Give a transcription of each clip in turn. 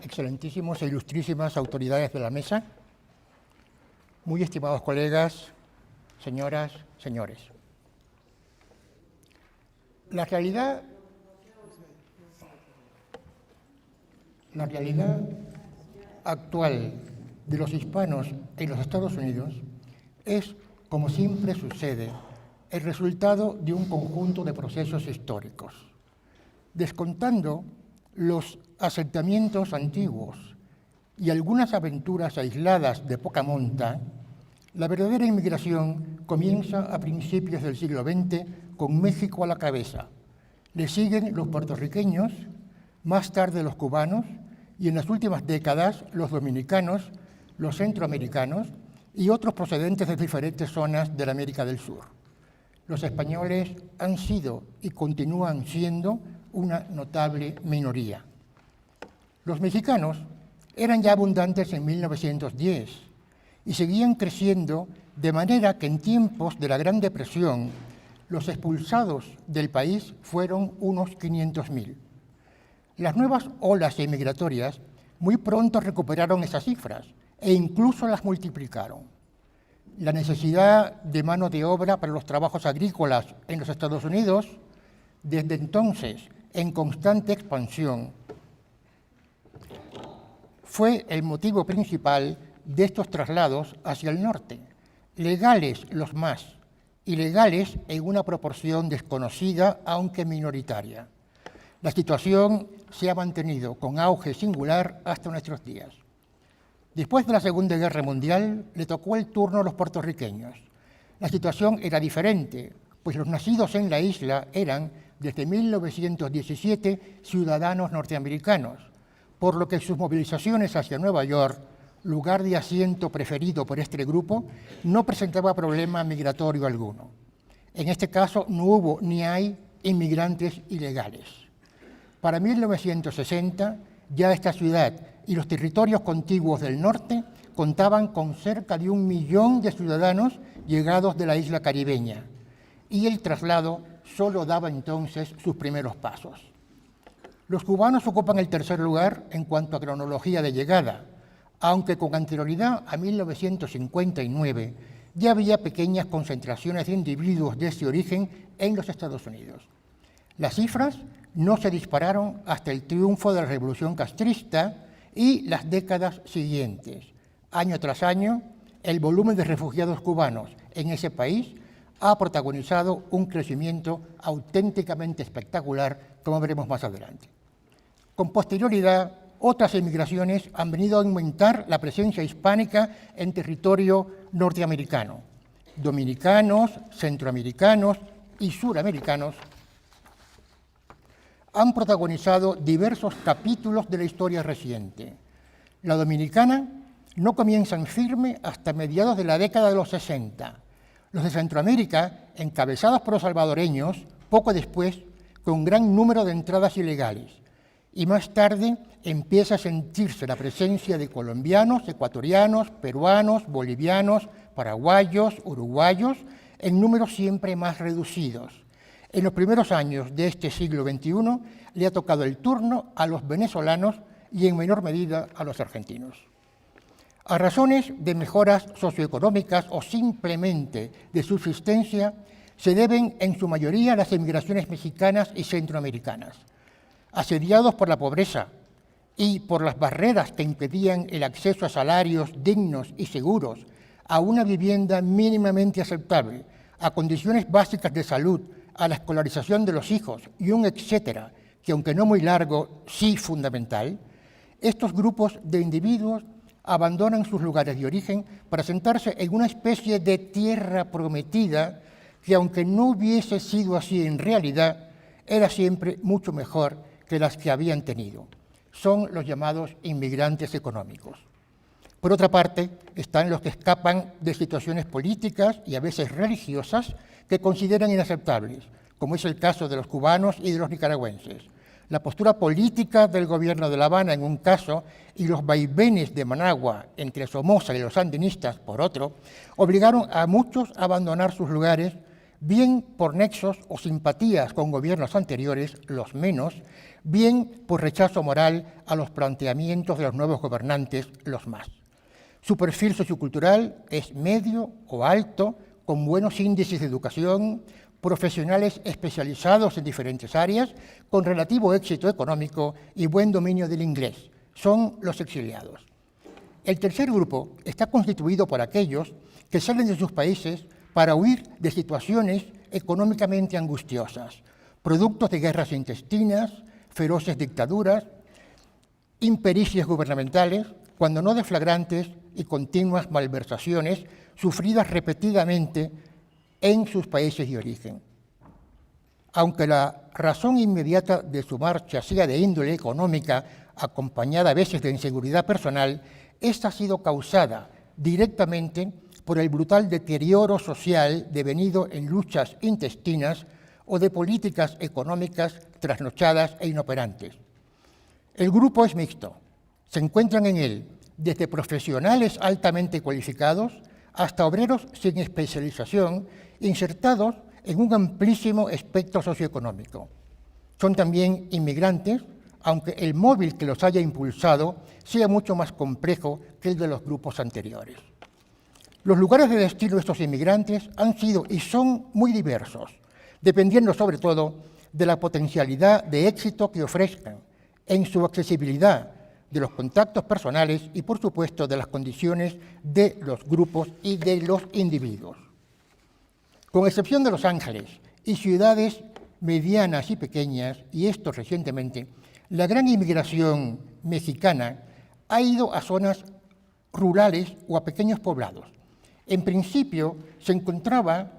excelentísimos e ilustrísimas autoridades de la mesa, muy estimados colegas, señoras, señores. La realidad actual de los hispanos en los Estados Unidos es, como siempre sucede, el resultado de un conjunto de procesos históricos. Descontando los asentamientos antiguos y algunas aventuras aisladas de poca monta, la verdadera inmigración comienza a principios del siglo XX con México a la cabeza. Le siguen los puertorriqueños, más tarde los cubanos y en las últimas décadas los dominicanos, los centroamericanos y otros procedentes de diferentes zonas de la América del Sur. Los españoles han sido y continúan siendo una notable minoría. Los mexicanos eran ya abundantes en 1910 y seguían creciendo de manera que en tiempos de la Gran Depresión los expulsados del país fueron unos 500.000. Las nuevas olas inmigratorias muy pronto recuperaron esas cifras e incluso las multiplicaron. La necesidad de mano de obra para los trabajos agrícolas en los Estados Unidos, desde entonces en constante expansión, fue el motivo principal de estos traslados hacia el norte, legales los más, ilegales en una proporción desconocida, aunque minoritaria. La situación se ha mantenido con auge singular hasta nuestros días. Después de la Segunda Guerra Mundial, le tocó el turno a los puertorriqueños. La situación era diferente, pues los nacidos en la isla eran, desde 1917, ciudadanos norteamericanos, por lo que sus movilizaciones hacia Nueva York, lugar de asiento preferido por este grupo, no presentaba problema migratorio alguno. En este caso no hubo ni hay inmigrantes ilegales. Para 1960, ya esta ciudad y los territorios contiguos del norte contaban con cerca de 1 millón de ciudadanos llegados de la isla caribeña, y el traslado solo daba entonces sus primeros pasos. Los cubanos ocupan el tercer lugar en cuanto a cronología de llegada, aunque con anterioridad a 1959 ya había pequeñas concentraciones de individuos de ese origen en los Estados Unidos. Las cifras no se dispararon hasta el triunfo de la Revolución Castrista y las décadas siguientes. Año tras año, el volumen de refugiados cubanos en ese país ha protagonizado un crecimiento auténticamente espectacular, como veremos más adelante. Con posterioridad, otras emigraciones han venido a aumentar la presencia hispánica en territorio norteamericano. Dominicanos, centroamericanos y suramericanos han protagonizado diversos capítulos de la historia reciente. La dominicana no comienza en firme hasta mediados de la década de los 60. Los de Centroamérica, encabezados por los salvadoreños, poco después, con un gran número de entradas ilegales. Y más tarde empieza a sentirse la presencia de colombianos, ecuatorianos, peruanos, bolivianos, paraguayos, uruguayos, en números siempre más reducidos. En los primeros años de este siglo XXI le ha tocado el turno a los venezolanos y en menor medida a los argentinos. A razones de mejoras socioeconómicas o simplemente de subsistencia se deben en su mayoría las emigraciones mexicanas y centroamericanas. Asediados por la pobreza y por las barreras que impedían el acceso a salarios dignos y seguros, a una vivienda mínimamente aceptable, a condiciones básicas de salud, a la escolarización de los hijos y un etcétera, que aunque no muy largo, sí fundamental, estos grupos de individuos abandonan sus lugares de origen para sentarse en una especie de tierra prometida que, aunque no hubiese sido así en realidad, era siempre mucho mejor que las que habían tenido. Son los llamados inmigrantes económicos. Por otra parte, están los que escapan de situaciones políticas y a veces religiosas que consideran inaceptables, como es el caso de los cubanos y de los nicaragüenses. La postura política del gobierno de La Habana en un caso y los vaivenes de Managua entre Somoza y los sandinistas por otro, obligaron a muchos a abandonar sus lugares bien por nexos o simpatías con gobiernos anteriores, los menos, bien por rechazo moral a los planteamientos de los nuevos gobernantes, los más. Su perfil sociocultural es medio o alto, con buenos índices de educación, profesionales especializados en diferentes áreas, con relativo éxito económico y buen dominio del inglés. Son los exiliados. El tercer grupo está constituido por aquellos que salen de sus países para huir de situaciones económicamente angustiosas, productos de guerras intestinas, feroces dictaduras, impericias gubernamentales, cuando no de flagrantes y continuas malversaciones sufridas repetidamente en sus países de origen. Aunque la razón inmediata de su marcha sea de índole económica, acompañada a veces de inseguridad personal, esta ha sido causada directamente por el brutal deterioro social devenido en luchas intestinas o de políticas económicas trasnochadas e inoperantes. El grupo es mixto. Se encuentran en él desde profesionales altamente cualificados hasta obreros sin especialización, insertados en un amplísimo espectro socioeconómico. Son también inmigrantes, aunque el móvil que los haya impulsado sea mucho más complejo que el de los grupos anteriores. Los lugares de destino de estos inmigrantes han sido y son muy diversos, dependiendo sobre todo de la potencialidad de éxito que ofrezcan, en su accesibilidad, de los contactos personales y, por supuesto, de las condiciones de los grupos y de los individuos. Con excepción de Los Ángeles y ciudades medianas y pequeñas, y esto recientemente, la gran inmigración mexicana ha ido a zonas rurales o a pequeños poblados. En principio se encontraba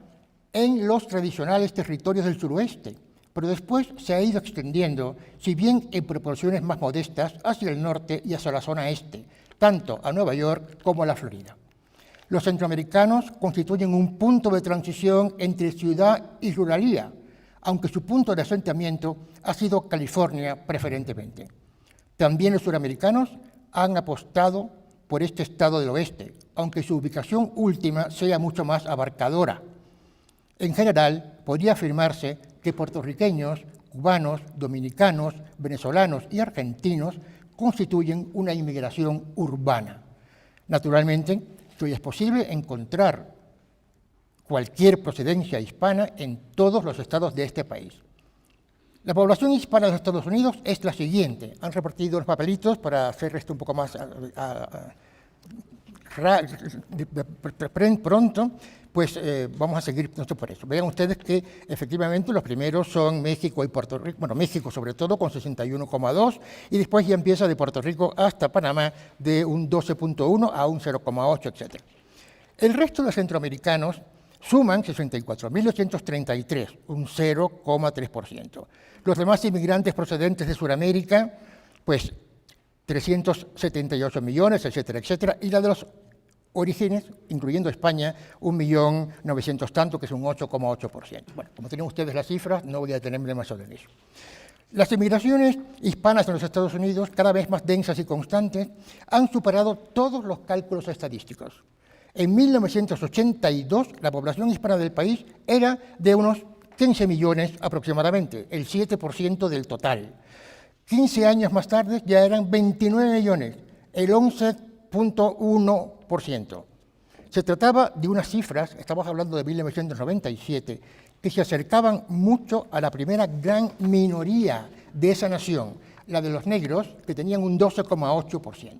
en los tradicionales territorios del suroeste, pero después se ha ido extendiendo, si bien en proporciones más modestas, hacia el norte y hacia la zona este, tanto a Nueva York como a la Florida. Los centroamericanos constituyen un punto de transición entre ciudad y ruralía, aunque su punto de asentamiento ha sido California preferentemente. También los suramericanos han apostado por este estado del oeste, aunque su ubicación última sea mucho más abarcadora. En general, podría afirmarse que puertorriqueños, cubanos, dominicanos, venezolanos y argentinos constituyen una inmigración urbana. Naturalmente, hoy es posible encontrar cualquier procedencia hispana en todos los estados de este país. La población hispana de los Estados Unidos es la siguiente. Han repartido los papelitos para hacer esto un poco más pronto, pues vamos a seguir por eso. Vean ustedes que efectivamente los primeros son México y Puerto Rico, bueno, México sobre todo con 61,2 y después ya empieza de Puerto Rico hasta Panamá de un 12,1 a un 0,8, etc. El resto de centroamericanos suman 64.833, un 0,3%. Los demás inmigrantes procedentes de Sudamérica, pues 378 millones, etcétera, etcétera, y la de los orígenes, incluyendo España, 1.900.000 tanto, que es un 8,8%. Bueno, como tienen ustedes las cifras, no voy a detenerme demasiado en eso. Las inmigraciones hispanas en los Estados Unidos, cada vez más densas y constantes, han superado todos los cálculos estadísticos. En 1982, la población hispana del país era de unos 15 millones aproximadamente, el 7% del total. 15 años más tarde ya eran 29 millones, el 11,1%. Se trataba de unas cifras, estamos hablando de 1997, que se acercaban mucho a la primera gran minoría de esa nación, la de los negros, que tenían un 12,8%.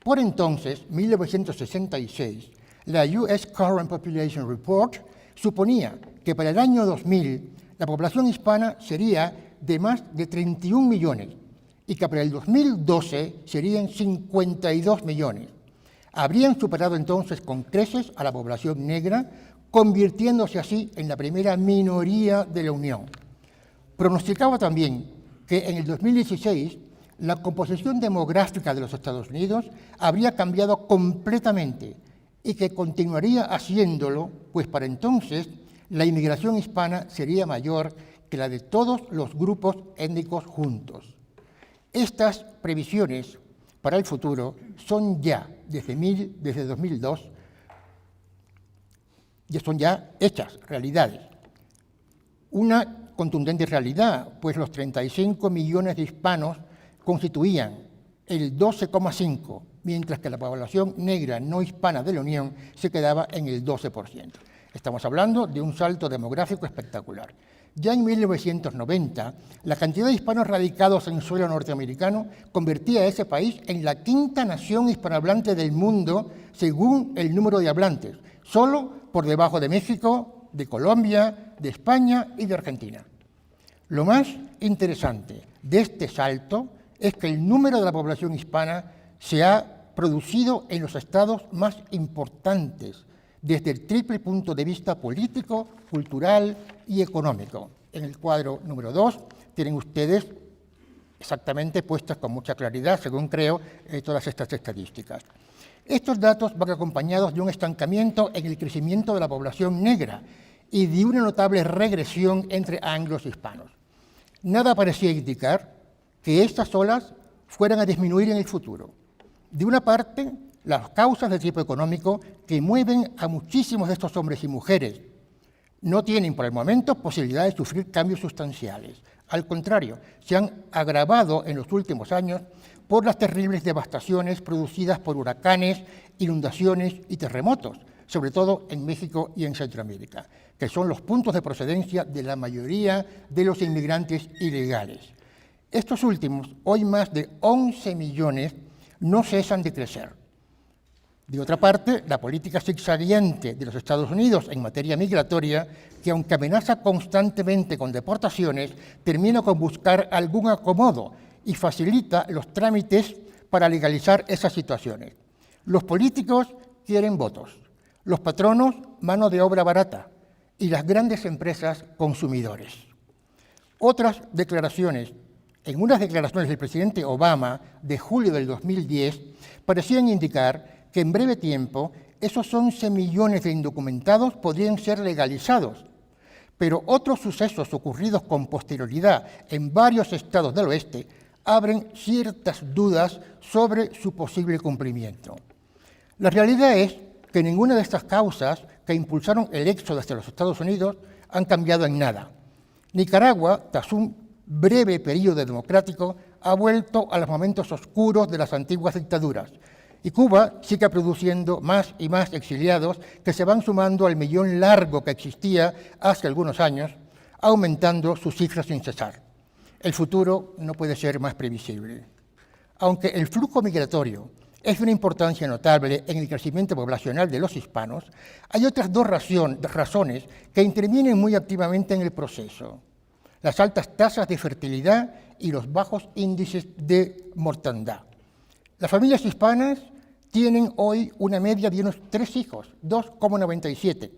Por entonces, 1966, la US Current Population Report suponía que para el año 2000 la población hispana sería de más de 31 millones y que para el 2012 serían 52 millones. Habrían superado entonces con creces a la población negra, convirtiéndose así en la primera minoría de la Unión. Pronosticaba también que en el 2016 la composición demográfica de los Estados Unidos habría cambiado completamente y que continuaría haciéndolo, pues para entonces la inmigración hispana sería mayor que la de todos los grupos étnicos juntos. Estas previsiones para el futuro son ya, desde 2002, ya son ya hechas, realidades. una contundente realidad, pues los 35 millones de hispanos constituían el 12,5%, mientras que la población negra no hispana de la Unión se quedaba en el 12%. Estamos hablando de un salto demográfico espectacular. Ya en 1990, la cantidad de hispanos radicados en suelo norteamericano convertía a ese país en la quinta nación hispanohablante del mundo según el número de hablantes, solo por debajo de México, de Colombia, de España y de Argentina. Lo más interesante de este salto es que el número de la población hispana se ha producido en los estados más importantes, desde el triple punto de vista político, cultural y económico. En el cuadro número 2 tienen ustedes exactamente puestas con mucha claridad, según creo, todas estas estadísticas. Estos datos van acompañados de un estancamiento en el crecimiento de la población negra y de una notable regresión entre anglos y hispanos. Nada parecía indicar que estas olas fueran a disminuir en el futuro. De una parte, las causas de tipo económico que mueven a muchísimos de estos hombres y mujeres no tienen por el momento posibilidad de sufrir cambios sustanciales. Al contrario, se han agravado en los últimos años por las terribles devastaciones producidas por huracanes, inundaciones y terremotos, sobre todo en México y en Centroamérica, que son los puntos de procedencia de la mayoría de los inmigrantes ilegales. Estos últimos, hoy más de 11 millones, no cesan de crecer. De otra parte, la política zigzagueante de los Estados Unidos en materia migratoria, que aunque amenaza constantemente con deportaciones, termina con buscar algún acomodo y facilita los trámites para legalizar esas situaciones. Los políticos quieren votos, los patronos mano de obra barata y las grandes empresas consumidores. Otras declaraciones, en unas declaraciones del presidente Obama de julio del 2010, parecían indicar que en breve tiempo esos 11 millones de indocumentados podrían ser legalizados, pero otros sucesos ocurridos con posterioridad en varios estados del oeste abren ciertas dudas sobre su posible cumplimiento. La realidad es que ninguna de estas causas que impulsaron el éxodo hacia los Estados Unidos han cambiado en nada. Nicaragua, tras un breve periodo democrático, ha vuelto a los momentos oscuros de las antiguas dictaduras, y Cuba sigue produciendo más y más exiliados que se van sumando al millón largo que existía hace algunos años, aumentando sus cifras sin cesar. El futuro no puede ser más previsible. Aunque el flujo migratorio es de una importancia notable en el crecimiento poblacional de los hispanos, hay otras dos razones que intervienen muy activamente en el proceso: las altas tasas de fertilidad y los bajos índices de mortandad. Las familias hispanas tienen hoy una media de unos 3 hijos, 2,97,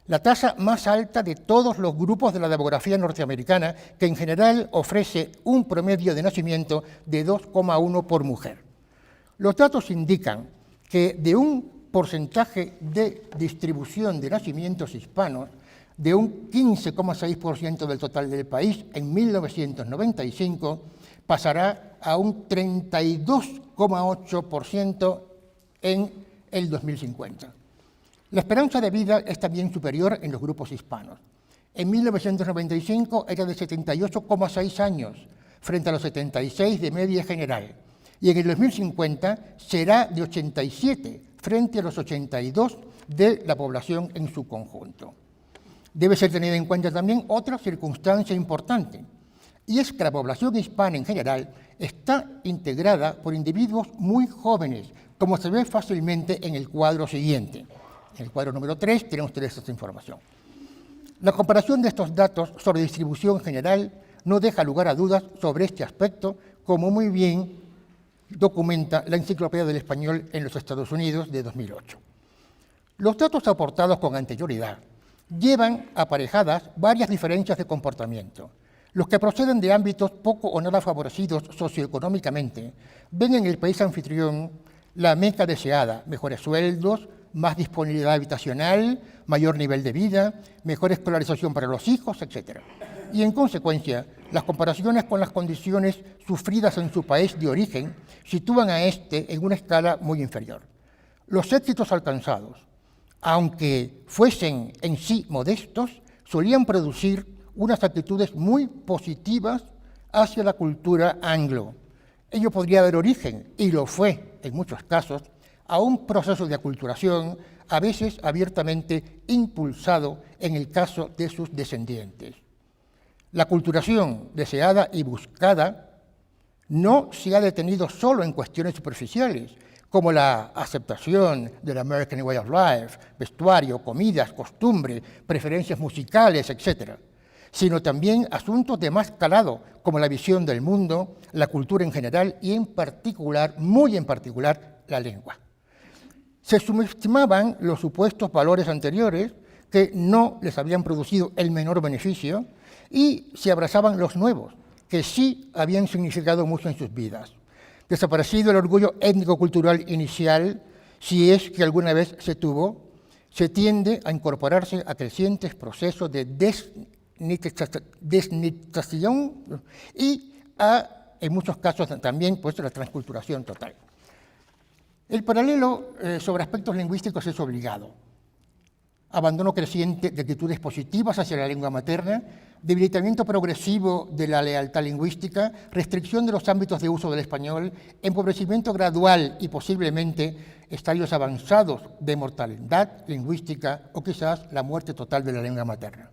la tasa más alta de todos los grupos de la demografía norteamericana, que en general ofrece un promedio de nacimiento de 2,1 por mujer. Los datos indican que de un porcentaje de distribución de nacimientos hispanos de un 15,6% del total del país en 1995, pasará a un 32,8% en el 2050. La esperanza de vida es también superior en los grupos hispanos. En 1995 era de 78,6 años, frente a los 76 de media general, y en el 2050 será de 87, frente a los 82 de la población en su conjunto. Debe ser tenida en cuenta también otra circunstancia importante, y es que la población hispana en general está integrada por individuos muy jóvenes, como se ve fácilmente en el cuadro siguiente. En el cuadro número 3 tienen ustedes esta información. La comparación de estos datos sobre distribución general no deja lugar a dudas sobre este aspecto, como muy bien documenta la Enciclopedia del Español en los Estados Unidos de 2008. Los datos aportados con anterioridad llevan aparejadas varias diferencias de comportamiento. Los que proceden de ámbitos poco o nada favorecidos socioeconómicamente ven en el país anfitrión la meca deseada: mejores sueldos, más disponibilidad habitacional, mayor nivel de vida, mejor escolarización para los hijos, etc. Y en consecuencia, las comparaciones con las condiciones sufridas en su país de origen sitúan a este en una escala muy inferior. Los éxitos alcanzados, aunque fuesen en sí modestos, solían producir unas actitudes muy positivas hacia la cultura anglo. Ello podría dar origen, y lo fue en muchos casos, a un proceso de aculturación, a veces abiertamente impulsado en el caso de sus descendientes. La aculturación deseada y buscada no se ha detenido solo en cuestiones superficiales, como la aceptación del American Way of Life, vestuario, comidas, costumbres, preferencias musicales, etc., sino también asuntos de más calado, como la visión del mundo, la cultura en general y en particular, muy en particular, la lengua. Se subestimaban los supuestos valores anteriores que no les habían producido el menor beneficio y se abrazaban los nuevos, que sí habían significado mucho en sus vidas. Desaparecido el orgullo étnico-cultural inicial, si es que alguna vez se tuvo, se tiende a incorporarse a crecientes procesos de desnitización y en muchos casos también, pues, la transculturación total. El paralelo sobre aspectos lingüísticos es obligado. Abandono creciente de actitudes positivas hacia la lengua materna, debilitamiento progresivo de la lealtad lingüística, restricción de los ámbitos de uso del español, empobrecimiento gradual y posiblemente estadios avanzados de mortalidad lingüística o quizás la muerte total de la lengua materna.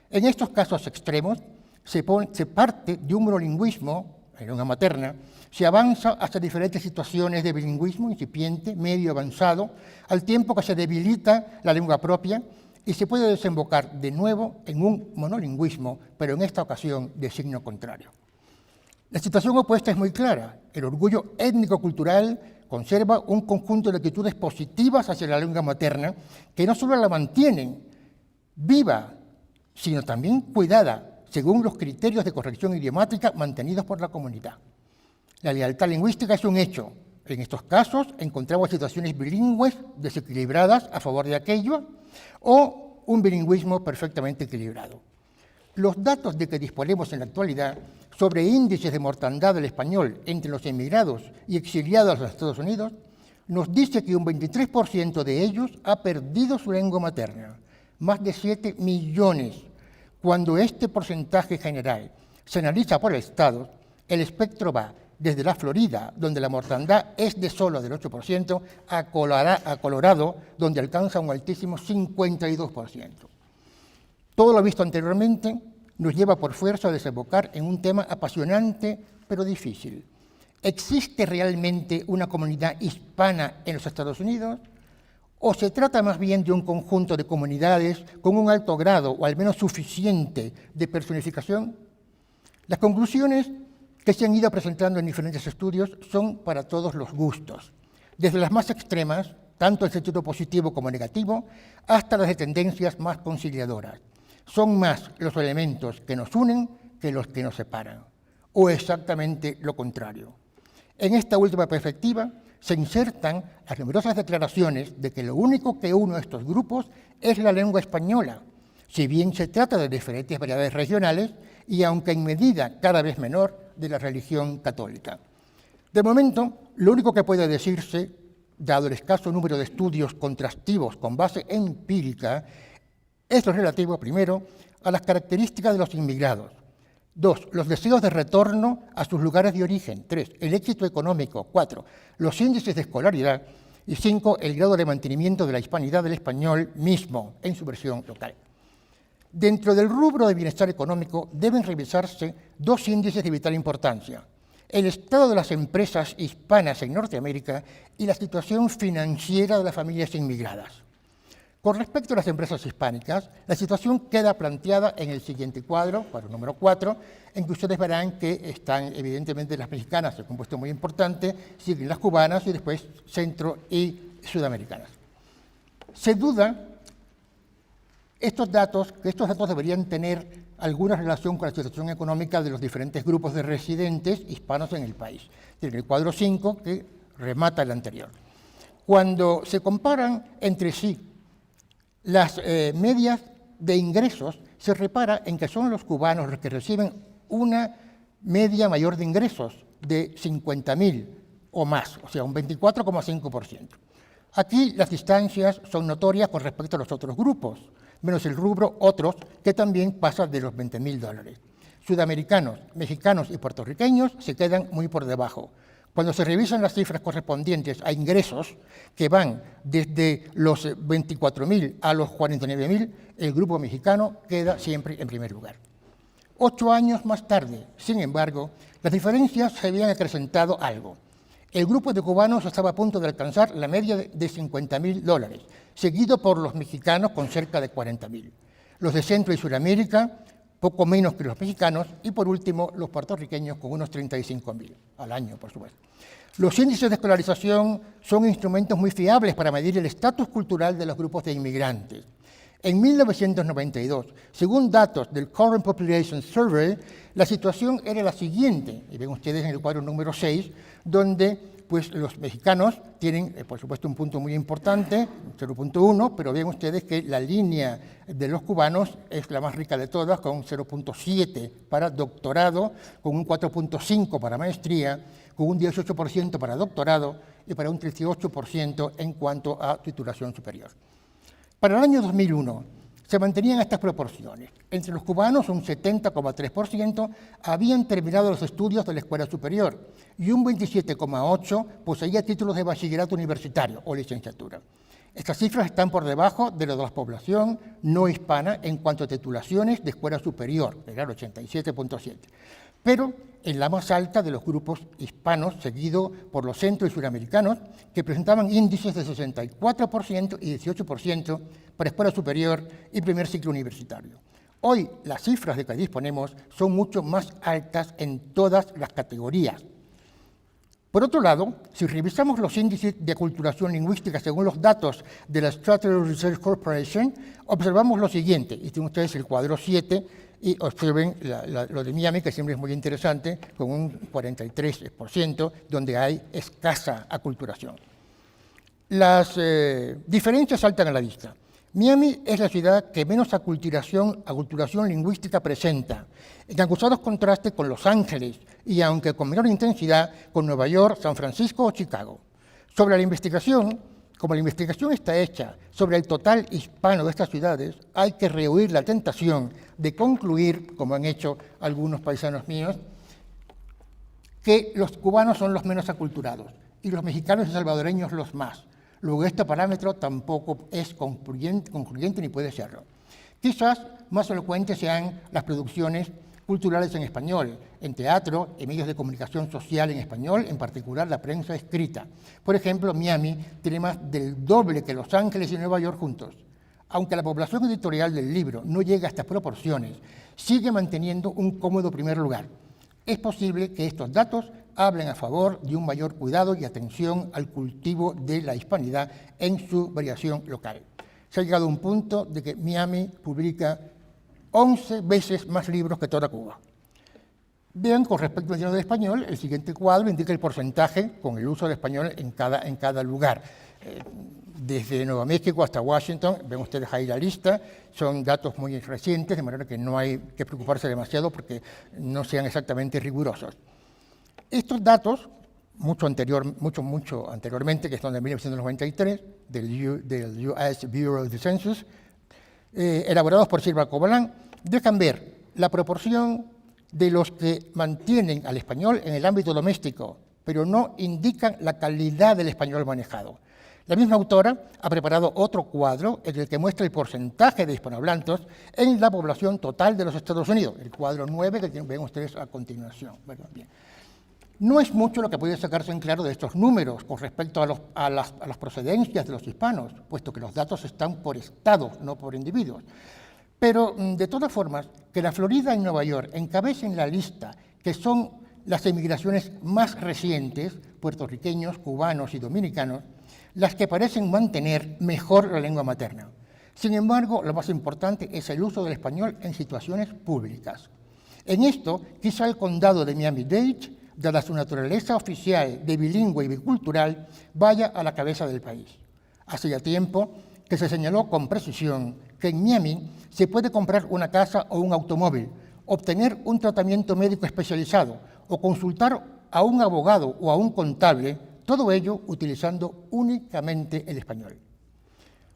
En estos casos extremos se parte de un monolingüismo, en lengua materna, se avanza hacia diferentes situaciones de bilingüismo incipiente, medio, avanzado, al tiempo que se debilita la lengua propia y se puede desembocar de nuevo en un monolingüismo, pero en esta ocasión de signo contrario. La situación opuesta es muy clara. El orgullo étnico-cultural conserva un conjunto de actitudes positivas hacia la lengua materna que no solo la mantienen viva, sino también cuidada, según los criterios de corrección idiomática mantenidos por la comunidad. La lealtad lingüística es un hecho. En estos casos encontramos situaciones bilingües desequilibradas a favor de aquello o un bilingüismo perfectamente equilibrado. Los datos de que disponemos en la actualidad sobre índices de mortandad del español entre los emigrados y exiliados a los Estados Unidos nos dice que un 23% de ellos ha perdido su lengua materna, más de 7 millones. Cuando este porcentaje general se analiza por estados, el espectro va desde la Florida, donde la mortandad es de solo del 8%, a Colorado, donde alcanza un altísimo 52%. Todo lo visto anteriormente nos lleva por fuerza a desembocar en un tema apasionante pero difícil. ¿Existe realmente una comunidad hispana en los Estados Unidos? ¿O se trata más bien de un conjunto de comunidades con un alto grado, o al menos suficiente, de personificación? Las conclusiones que se han ido presentando en diferentes estudios son para todos los gustos, desde las más extremas, tanto en sentido positivo como negativo, hasta las de tendencias más conciliadoras. Son más los elementos que nos unen que los que nos separan, o exactamente lo contrario. En esta última perspectiva se insertan las numerosas declaraciones de que lo único que une a estos grupos es la lengua española, si bien se trata de diferentes variedades regionales y aunque en medida cada vez menor de la religión católica. De momento, lo único que puede decirse, dado el escaso número de estudios contrastivos con base empírica, es lo relativo, primero, a las características de los inmigrados. 2, los deseos de retorno a sus lugares de origen. 3, el éxito económico. 4, los índices de escolaridad. Y 5, el grado de mantenimiento de la hispanidad del español mismo en su versión local. Dentro del rubro de bienestar económico deben revisarse 2 índices de vital importancia: el estado de las empresas hispanas en Norteamérica y la situación financiera de las familias inmigradas. Con respecto a las empresas hispánicas, la situación queda planteada en el siguiente cuadro número 4, en que ustedes verán que están evidentemente las mexicanas, un puesto muy importante, siguen las cubanas y después centro y sudamericanas. Se duda que estos datos deberían tener alguna relación con la situación económica de los diferentes grupos de residentes hispanos en el país. En el cuadro 5, que remata el anterior. Cuando se comparan entre sí las medias de ingresos, se repara en que son los cubanos los que reciben una media mayor de ingresos de 50.000 o más, o sea, un 24,5%. Aquí las distancias son notorias con respecto a los otros grupos. menos el rubro otros, que también pasa de los $20.000. Sudamericanos, mexicanos y puertorriqueños se quedan muy por debajo. Cuando se revisan las cifras correspondientes a ingresos, que van desde los 24.000 a los 49.000, el grupo mexicano queda siempre en primer lugar. 8 años más tarde, sin embargo, las diferencias se habían acrecentado algo. El grupo de cubanos estaba a punto de alcanzar la media de $50.000, seguido por los mexicanos con cerca de 40.000. Los de Centro y Sudamérica, poco menos que los mexicanos, y por último los puertorriqueños con unos 35.000 al año, por supuesto. Los índices de escolarización son instrumentos muy fiables para medir el estatus cultural de los grupos de inmigrantes. En 1992, según datos del Current Population Survey, la situación era la siguiente, y ven ustedes en el cuadro número 6, donde pues, los mexicanos tienen, por supuesto, un punto muy importante, 0.1, pero ven ustedes que la línea de los cubanos es la más rica de todas, con 0.7 para doctorado, con un 4.5 para maestría, con un 18% para doctorado y para un 18% en cuanto a titulación superior. Para el año 2001 se mantenían estas proporciones. Entre los cubanos, un 70,3% habían terminado los estudios de la escuela superior y un 27,8% poseía títulos de bachillerato universitario o licenciatura. Estas cifras están por debajo de lo de la población no hispana en cuanto a titulaciones de escuela superior, era el 87,7%. Pero en la más alta de los grupos hispanos, seguido por los centro y suramericanos, que presentaban índices de 64% y 18% para escuela superior y primer ciclo universitario. Hoy las cifras de que disponemos son mucho más altas en todas las categorías. Por otro lado, si revisamos los índices de aculturación lingüística según los datos de la Strategy Research Corporation, observamos lo siguiente, y tienen ustedes el cuadro 7, y observen lo de Miami, que siempre es muy interesante, con un 43%, donde hay escasa aculturación. Las diferencias saltan a la vista. Miami es la ciudad que menos aculturación lingüística presenta, en acusados contrastes con Los Ángeles y, aunque con menor intensidad, con Nueva York, San Francisco o Chicago. Sobre la investigación, como la investigación está hecha sobre el total hispano de estas ciudades, hay que rehuir la tentación de concluir, como han hecho algunos paisanos míos, que los cubanos son los menos aculturados y los mexicanos y salvadoreños los más. Luego, este parámetro tampoco es concluyente ni puede serlo. Quizás más elocuentes sean las producciones culturales en español, en teatro, en medios de comunicación social en español, en particular la prensa escrita. Por ejemplo, Miami tiene más del doble que Los Ángeles y Nueva York juntos. Aunque la población editorial del libro no llega a estas proporciones, sigue manteniendo un cómodo primer lugar. Es posible que estos datos hablen a favor de un mayor cuidado y atención al cultivo de la hispanidad en su variación local. Se ha llegado a un punto de que Miami publica 11 veces más libros que toda Cuba. Vean, con respecto al idioma de español, el siguiente cuadro indica el porcentaje con el uso del español en cada lugar. Desde Nuevo México hasta Washington, ven ustedes ahí la lista, son datos muy recientes, de manera que no hay que preocuparse demasiado porque no sean exactamente rigurosos. Estos datos, mucho anteriormente, que son de 1993, del US Bureau of the Census, elaborados por Silva Cobalán, dejan ver la proporción de los que mantienen al español en el ámbito doméstico, pero no indican la calidad del español manejado. La misma autora ha preparado otro cuadro en el que muestra el porcentaje de hispanohablantes en la población total de los Estados Unidos, el cuadro 9 que ven ustedes a continuación. Bueno, bien. No es mucho lo que puede sacarse en claro de estos números con respecto a las procedencias de los hispanos, puesto que los datos están por estados, no por individuos. Pero, de todas formas, que la Florida y Nueva York encabecen la lista, que son las emigraciones más recientes, puertorriqueños, cubanos y dominicanos, las que parecen mantener mejor la lengua materna. Sin embargo, lo más importante es el uso del español en situaciones públicas. En esto, quizá el condado de Miami-Dade, dada su naturaleza oficial de bilingüe y bicultural, vaya a la cabeza del país. Hace ya tiempo que se señaló con precisión que en Miami se puede comprar una casa o un automóvil, obtener un tratamiento médico especializado o consultar a un abogado o a un contable, todo ello utilizando únicamente el español.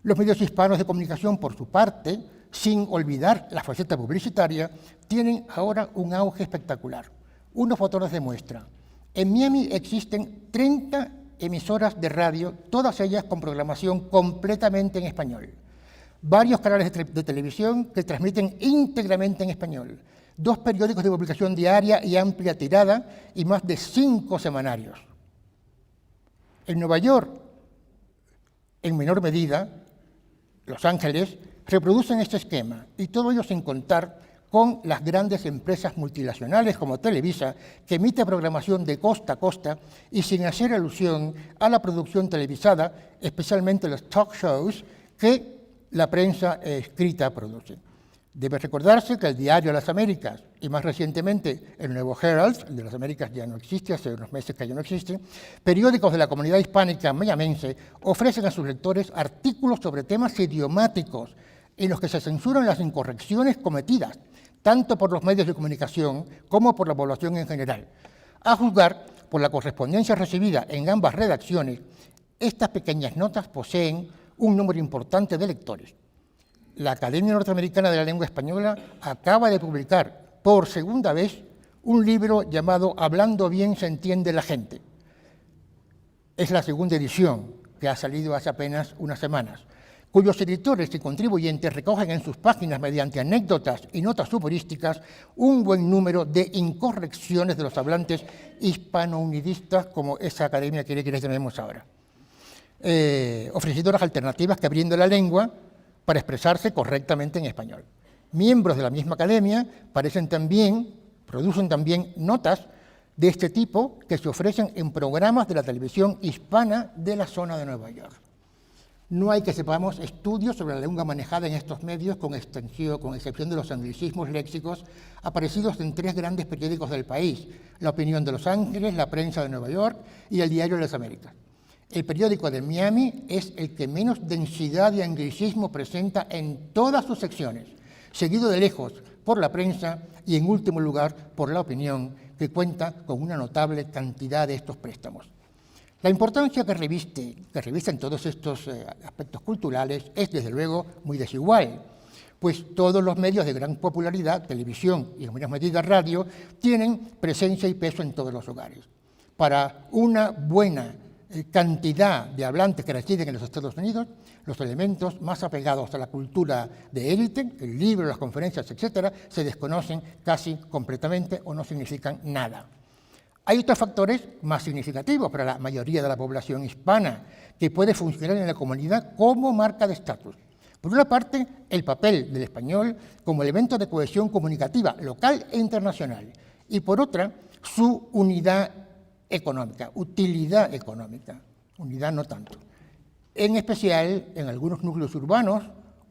Los medios hispanos de comunicación, por su parte, sin olvidar la faceta publicitaria, tienen ahora un auge espectacular. Unos fotones de muestra. En Miami existen 30 emisoras de radio, todas ellas con programación completamente en español. Varios canales de televisión que transmiten íntegramente en español. 2 periódicos de publicación diaria y amplia tirada y más de 5 semanarios. En Nueva York, en menor medida, Los Ángeles, reproducen este esquema, y todo ello sin contar con las grandes empresas multinacionales como Televisa, que emite programación de costa a costa y sin hacer alusión a la producción televisada, especialmente los talk shows que la prensa escrita produce. Debe recordarse que el Diario de las Américas y más recientemente el Nuevo Herald, el de las Américas ya no existe, hace unos meses que ya no existe, periódicos de la comunidad hispánica mayamense ofrecen a sus lectores artículos sobre temas idiomáticos en los que se censuran las incorrecciones cometidas, tanto por los medios de comunicación como por la población en general. A juzgar por la correspondencia recibida en ambas redacciones, estas pequeñas notas poseen un número importante de lectores. La Academia Norteamericana de la Lengua Española acaba de publicar por segunda vez un libro llamado Hablando bien se entiende la gente. Es la segunda edición, que ha salido hace apenas unas semanas, cuyos editores y contribuyentes recogen en sus páginas, mediante anécdotas y notas humorísticas, un buen número de incorrecciones de los hablantes hispano-unidistas, como esa academia quiere que les llamemos ahora, ofreciendo las alternativas que abriendo la lengua para expresarse correctamente en español. Miembros de la misma academia producen también notas de este tipo que se ofrecen en programas de la televisión hispana de la zona de Nueva York. No hay que sepamos estudios sobre la lengua manejada en estos medios, con excepción de los anglicismos léxicos aparecidos en 3 grandes periódicos del país: La Opinión de Los Ángeles, La Prensa de Nueva York y el Diario de las Américas. El periódico de Miami es el que menos densidad de anglicismo presenta en todas sus secciones, seguido de lejos por La Prensa y, en último lugar, por La Opinión, que cuenta con una notable cantidad de estos préstamos. La importancia que revisten todos estos aspectos culturales es, desde luego, muy desigual, pues todos los medios de gran popularidad, televisión y en menor medida radio, tienen presencia y peso en todos los hogares. Para una buena cantidad de hablantes que residen en los Estados Unidos, los elementos más apegados a la cultura de élite, el libro, las conferencias, etcétera, se desconocen casi completamente o no significan nada. Hay otros factores más significativos para la mayoría de la población hispana, que puede funcionar en la comunidad como marca de estatus. Por una parte, el papel del español como elemento de cohesión comunicativa local e internacional, y por otra, su unidad económica, utilidad económica, unidad no tanto. En especial, en algunos núcleos urbanos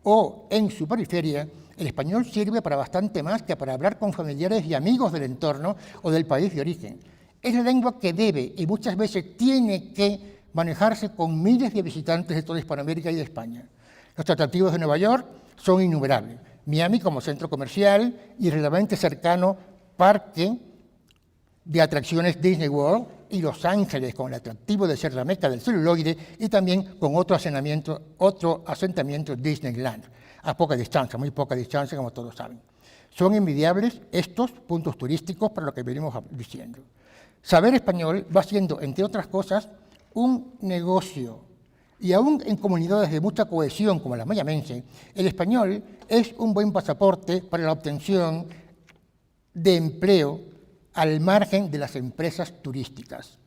o en su periferia, el español sirve para bastante más que para hablar con familiares y amigos del entorno o del país de origen. Es la lengua que debe y muchas veces tiene que manejarse con miles de visitantes de toda Hispanoamérica y de España. Los atractivos de Nueva York son innumerables. Miami como centro comercial y relativamente cercano parque de atracciones Disney World, y Los Ángeles con el atractivo de ser la meca del celuloide y también con otro asentamiento Disneyland, a poca distancia, muy poca distancia, como todos saben. Son envidiables estos puntos turísticos para lo que venimos diciendo. Saber español va siendo, entre otras cosas, un negocio. Y aún en comunidades de mucha cohesión como la mayamense, el español es un buen pasaporte para la obtención de empleo al margen de las empresas turísticas.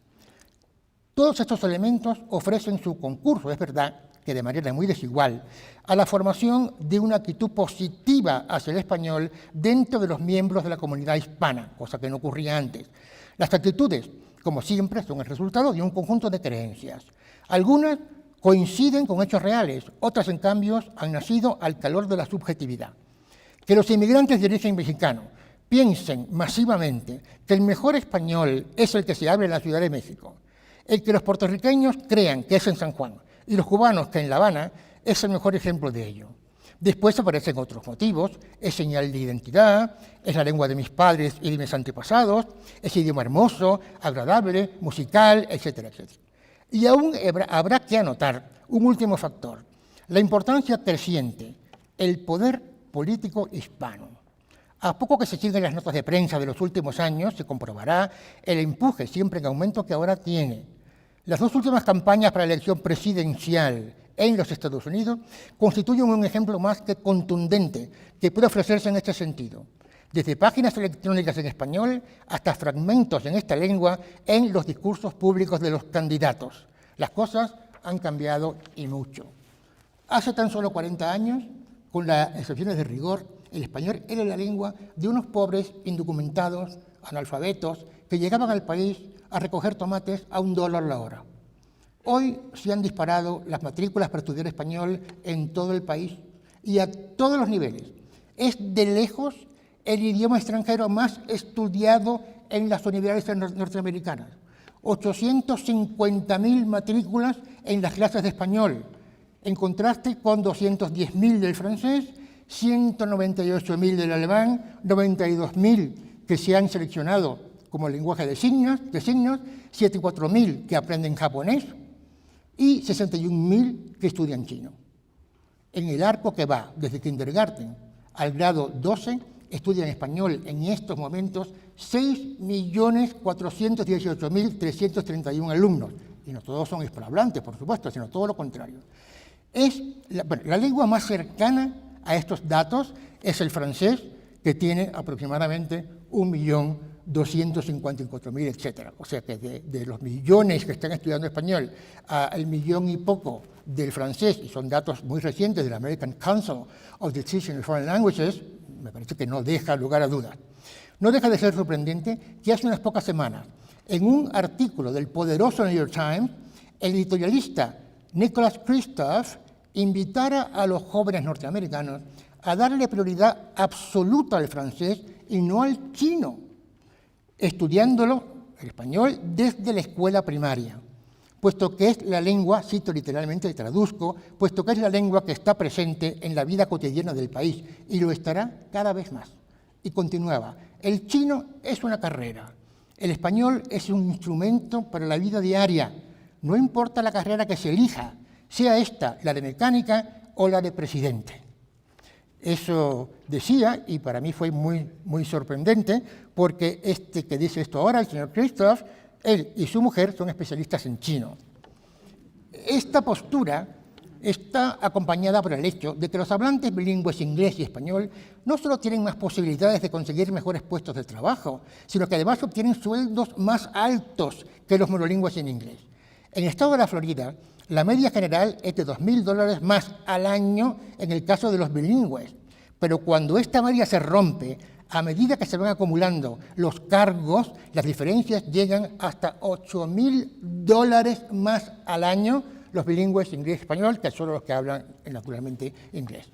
Todos estos elementos ofrecen su concurso, es verdad que de manera muy desigual, a la formación de una actitud positiva hacia el español dentro de los miembros de la comunidad hispana, cosa que no ocurría antes. Las actitudes, como siempre, son el resultado de un conjunto de creencias. Algunas coinciden con hechos reales, otras, en cambio, han nacido al calor de la subjetividad. Que los inmigrantes de origen mexicano piensen masivamente que el mejor español es el que se habla en la Ciudad de México, el que los puertorriqueños crean que es en San Juan y los cubanos que en La Habana, es el mejor ejemplo de ello. Después aparecen otros motivos: es señal de identidad, es la lengua de mis padres y de mis antepasados, es idioma hermoso, agradable, musical, etcétera, etcétera. Y aún habrá que anotar un último factor. La importancia creciente, el poder político hispano. A poco que se siguen las notas de prensa de los últimos años, se comprobará el empuje siempre en aumento que ahora tiene. Las dos últimas campañas para la elección presidencial en los Estados Unidos constituyen un ejemplo más que contundente que puede ofrecerse en este sentido. Desde páginas electrónicas en español hasta fragmentos en esta lengua en los discursos públicos de los candidatos. Las cosas han cambiado y mucho. Hace tan solo 40 años, con las excepciones de rigor, el español era la lengua de unos pobres indocumentados, analfabetos, que llegaban al país a recoger tomates a $1 la hora. Hoy se han disparado las matrículas para estudiar español en todo el país y a todos los niveles. Es de lejos el idioma extranjero más estudiado en las universidades norteamericanas. 850.000 matrículas en las clases de español, en contraste con 210.000 del francés, 198.000 del alemán, 92.000 que se han seleccionado como lenguaje de signos, 74.000 que aprenden japonés y 61.000 que estudian chino. En el arco que va desde kindergarten al grado 12, estudian español en estos momentos 6.418.331 alumnos. Y no todos son hispanohablantes, por supuesto, sino todo lo contrario. La lengua más cercana a estos datos es el francés, que tiene aproximadamente 1.254.000, etc. O sea que de los millones que están estudiando español al millón y poco del francés, y son datos muy recientes del American Council of the Teaching of Foreign Languages, me parece que no deja lugar a dudas. No deja de ser sorprendente que hace unas pocas semanas, en un artículo del poderoso New York Times, el editorialista Nicholas Kristof invitara a los jóvenes norteamericanos a darle prioridad absoluta al francés y no al chino, estudiándolo, el español, desde la escuela primaria, puesto que es la lengua, cito literalmente y traduzco, puesto que es la lengua que está presente en la vida cotidiana del país y lo estará cada vez más. Y continuaba, el chino es una carrera, el español es un instrumento para la vida diaria, no importa la carrera que se elija, sea esta la de mecánica o la de presidente. Eso decía, y para mí fue muy sorprendente, porque este que dice esto ahora, el señor Kristof, él y su mujer son especialistas en chino. Esta postura está acompañada por el hecho de que los hablantes bilingües inglés y español no solo tienen más posibilidades de conseguir mejores puestos de trabajo, sino que además obtienen sueldos más altos que los monolingües en inglés. En el estado de la Florida, la media general es de $2.000 más al año en el caso de los bilingües, pero cuando esta media se rompe, a medida que se van acumulando los cargos, las diferencias llegan hasta $8.000 más al año los bilingües inglés-español, que son los que hablan naturalmente inglés.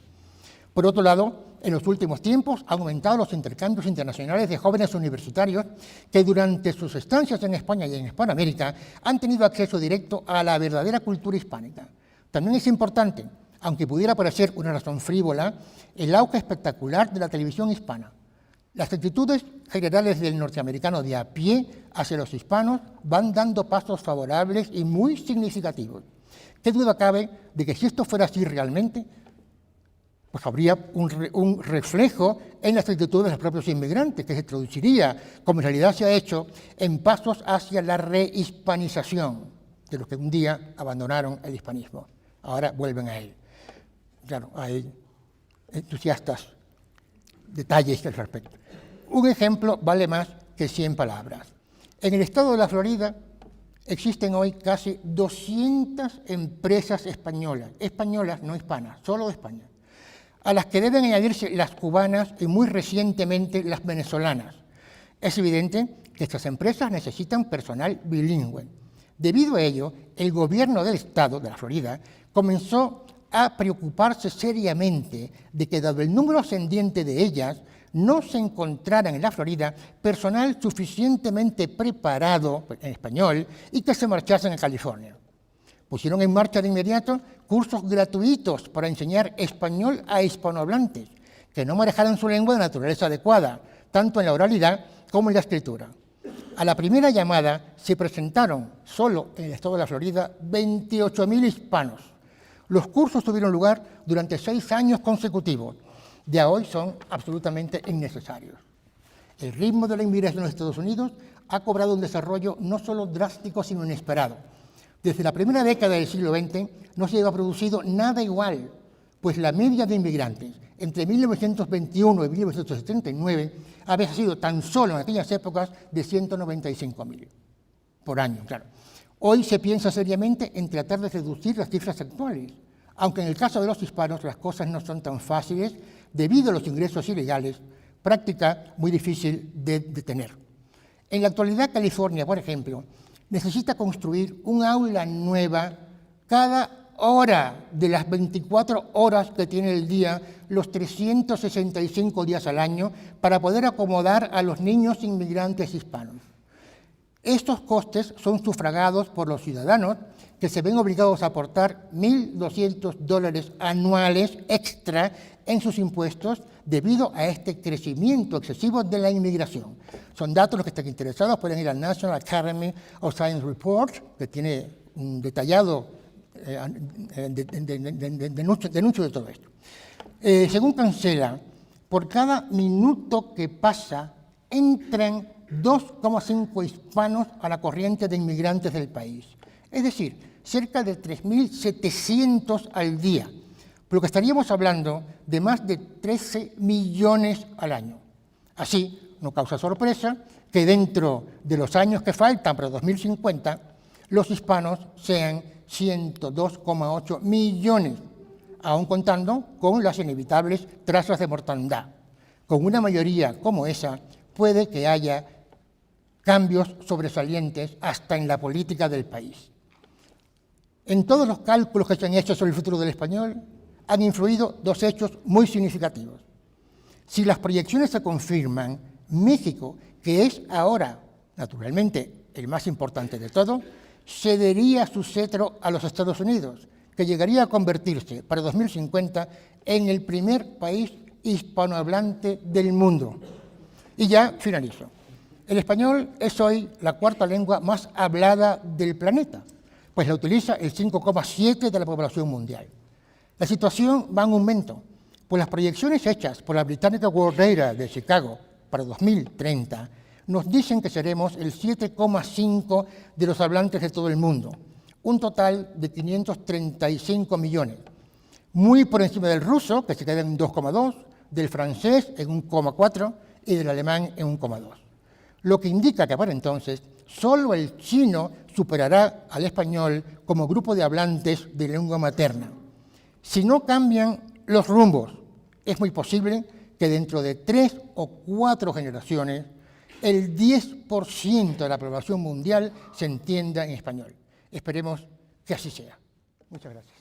Por otro lado, en los últimos tiempos han aumentado los intercambios internacionales de jóvenes universitarios que durante sus estancias en España y en Hispanoamérica han tenido acceso directo a la verdadera cultura hispánica. También es importante, aunque pudiera parecer una razón frívola, el auge espectacular de la televisión hispana. Las actitudes generales del norteamericano de a pie hacia los hispanos van dando pasos favorables y muy significativos. ¿Qué duda cabe de que si esto fuera así realmente, pues habría un reflejo en las actitudes de los propios inmigrantes, que se traduciría, como en realidad se ha hecho, en pasos hacia la rehispanización de los que un día abandonaron el hispanismo. Ahora vuelven a él. Claro, hay entusiastas detalles al respecto. Un ejemplo vale más que 100 palabras. En el estado de la Florida existen hoy casi 200 empresas españolas, no hispanas, solo de España, a las que deben añadirse las cubanas y muy recientemente las venezolanas. Es evidente que estas empresas necesitan personal bilingüe. Debido a ello, el gobierno del estado de la Florida comenzó a preocuparse seriamente de que, dado el número ascendiente de ellas, no se encontrara en la Florida personal suficientemente preparado en español y que se marchasen a California. Pusieron en marcha de inmediato cursos gratuitos para enseñar español a hispanohablantes que no manejaran su lengua de naturaleza adecuada, tanto en la oralidad como en la escritura. A la primera llamada se presentaron, solo en el estado de la Florida, 28.000 hispanos, Los cursos tuvieron lugar durante 6 años consecutivos. Ya hoy son absolutamente innecesarios. El ritmo de la inmigración a los Estados Unidos ha cobrado un desarrollo no solo drástico, sino inesperado. Desde la primera década del siglo XX no se había producido nada igual, pues la media de inmigrantes entre 1921 y 1979 había sido tan solo en aquellas épocas de 195.000 por año, claro. Hoy se piensa seriamente en tratar de reducir las cifras actuales, aunque en el caso de los hispanos las cosas no son tan fáciles debido a los ingresos ilegales, práctica muy difícil de detener. En la actualidad, California, por ejemplo, necesita construir un aula nueva cada hora de las 24 horas que tiene el día, los 365 días al año, para poder acomodar a los niños inmigrantes hispanos. Estos costes son sufragados por los ciudadanos que se ven obligados a aportar $1.200 anuales extra en sus impuestos debido a este crecimiento excesivo de la inmigración. Son datos, los que estén interesados pueden ir al National Academy of Science Report, que tiene un detallado denuncio de todo esto. Según Cancela, por cada minuto que pasa, entran 2,5 hispanos a la corriente de inmigrantes del país. Es decir, cerca de 3.700 al día, por lo que estaríamos hablando de más de 13 millones al año. Así, no causa sorpresa que dentro de los años que faltan para 2050, los hispanos sean 102,8 millones, aún contando con las inevitables tasas de mortandad. Con una mayoría como esa, puede que haya cambios sobresalientes hasta en la política del país. En todos los cálculos que se han hecho sobre el futuro del español, han influido dos hechos muy significativos. Si las proyecciones se confirman, México, que es ahora, naturalmente, el más importante de todo, cedería su cetro a los Estados Unidos, que llegaría a convertirse para 2050 en el primer país hispanohablante del mundo. Y ya finalizo. El español es hoy la cuarta lengua más hablada del planeta, pues la utiliza el 5,7% de la población mundial. La situación va en aumento, pues las proyecciones hechas por la británica World Data de Chicago para 2030 nos dicen que seremos el 7,5% de los hablantes de todo el mundo, un total de 535 millones, muy por encima del ruso, que se queda en 2,2%, del francés en 1,4% y del alemán en 1,2%. Lo que indica que para entonces solo el chino superará al español como grupo de hablantes de lengua materna. Si no cambian los rumbos, es muy posible que dentro de 3 o 4 generaciones el 10% de la población mundial se entienda en español. Esperemos que así sea. Muchas gracias.